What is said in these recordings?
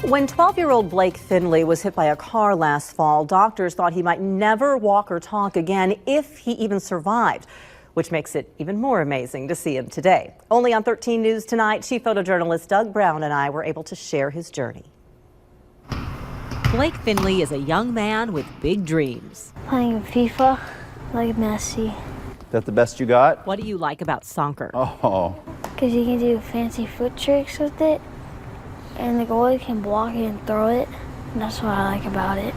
When 12-year-old Blake Finley was hit by a car last fall, doctors thought he might never walk or talk again if he even survived, which makes it even more amazing to see him today. Only on 13 News tonight, chief photojournalist Doug Brown and I were able to share his journey. Blake Finley is a young man with big dreams. Playing FIFA like Messi. That the best you got? What do you like about soccer? Oh. Because you can do fancy foot tricks with it, and the goalie can block it and throw it. And that's what I like about it.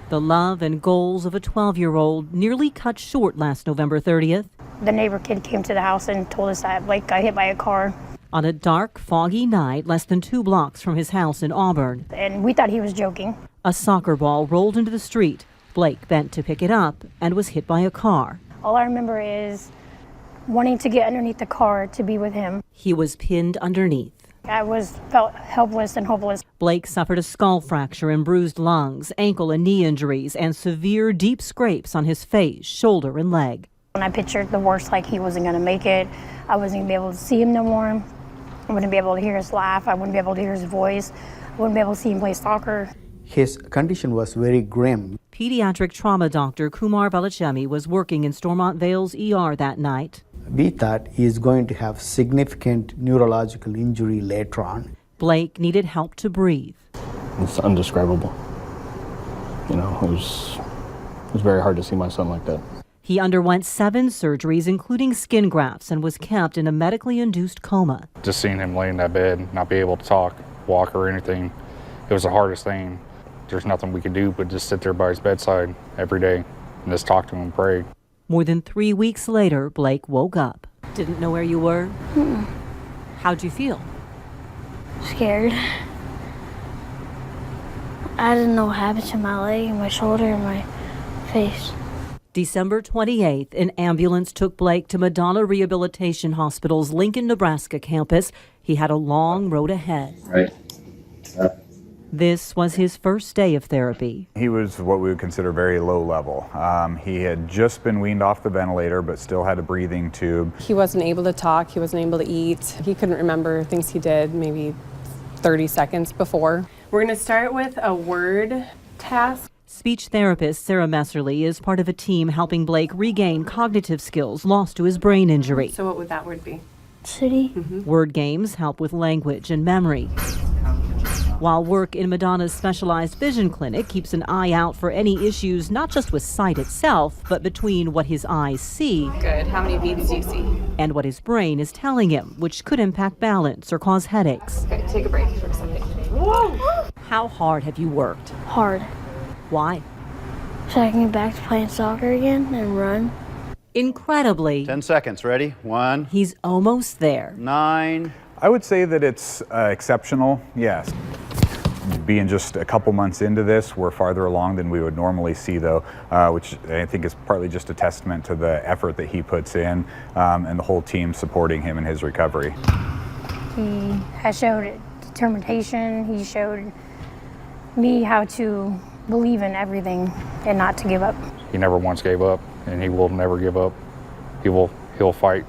The love and goals of a 12-year-old nearly cut short last November 30th. The neighbor kid came to the house and told us that Blake got hit by a car. On a dark, foggy night less than 2 blocks from his house in Auburn. And we thought he was joking. A soccer ball rolled into the street. Blake bent to pick it up and was hit by a car. All I remember is wanting to get underneath the car to be with him. He was pinned underneath. I felt helpless and hopeless. Blake suffered a skull fracture and bruised lungs, ankle and knee injuries, and severe deep scrapes on his face, shoulder, and leg. When I pictured the worst, like he wasn't going to make it, I wasn't going to be able to see him no more. I wouldn't be able to hear his laugh. I wouldn't be able to hear his voice. I wouldn't be able to see him play soccer. His condition was very grim. Pediatric trauma doctor Kumar Balachemi was working in Stormont Vale's ER that night. We thought he is going to have significant neurological injury later on. Blake needed help to breathe. It's indescribable. You know, it was very hard to see my son like that. He underwent 7 surgeries, including skin grafts, and was kept in a medically induced coma. Just seeing him lay in that bed, not be able to talk, walk, or anything, it was the hardest thing. There's nothing we could do but just sit there by his bedside every day and just talk to him and pray. More than 3 weeks later, Blake woke up. Didn't know where you were? How'd you feel? Scared. I didn't know what happened to my leg and my shoulder and my face. December 28th, an ambulance took Blake to Madonna Rehabilitation Hospital's Lincoln, Nebraska campus. He had a long road ahead. Right. This was his first day of therapy. He was what we would consider very low level. He had just been weaned off the ventilator, but still had a breathing tube. He wasn't able to talk, he wasn't able to eat. He couldn't remember things he did maybe 30 seconds before. We're gonna start with a word task. Speech therapist Sarah Messerly is part of a team helping Blake regain cognitive skills lost to his brain injury. So what would that word be? City. Word games help with language and memory. While work in Madonna's specialized vision clinic keeps an eye out for any issues not just with sight itself, but between what his eyes see Good. How many beats do you see? and what his brain is telling him, which could impact balance or cause headaches. Okay, take a break for a second. Whoa! How hard have you worked? Hard. Why? So I can get back to playing soccer again and run. Incredibly, 10 seconds. Ready? 1, he's almost there. 9. I would say that it's exceptional, yes. Being just a couple months into this, we're farther along than we would normally see, though, which I think is partly just a testament to the effort that he puts in and the whole team supporting him in his recovery. He has showed determination. He showed me how to believe in everything and not to give up. He never once gave up, and he will never give up. He'll fight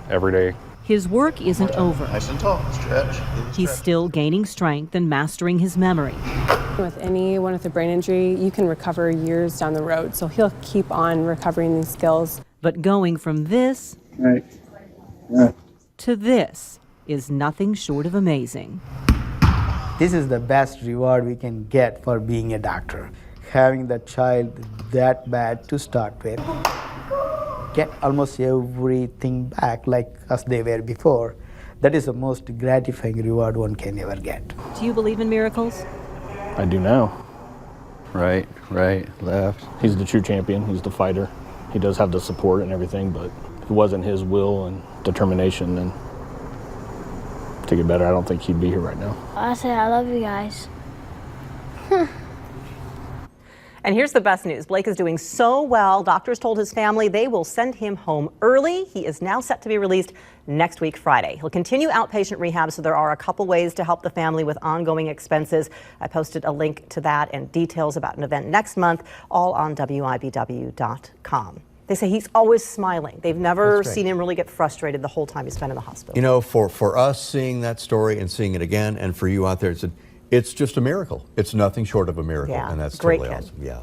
every day. His work isn't over. Nice and tall. Stretch. He's still gaining strength and mastering his memory. With anyone with a brain injury, you can recover years down the road. So he'll keep on recovering these skills. But going from this to this is nothing short of amazing. This is the best reward we can get for being a doctor. Having the child that bad to start with, get almost everything back like as they were before. That is the most gratifying reward one can ever get. Do you believe in miracles? I do now. Right, left. He's the true champion. He's the fighter. He does have the support and everything, but if it wasn't his will and determination and to get better, I don't think he'd be here right now. I say I love you guys. And here's the best news. Blake is doing so well. Doctors told his family they will send him home early. He is now set to be released next week, Friday. He'll continue outpatient rehab, so there are a couple ways to help the family with ongoing expenses. I posted a link to that and details about an event next month, all on WIBW.com. They say he's always smiling. They've never seen him really get frustrated the whole time he's been in the hospital. You know, for us seeing that story and seeing it again, and for you out there, It's just a miracle. It's nothing short of a miracle, Yeah, and that's great totally kid. awesome. Yeah.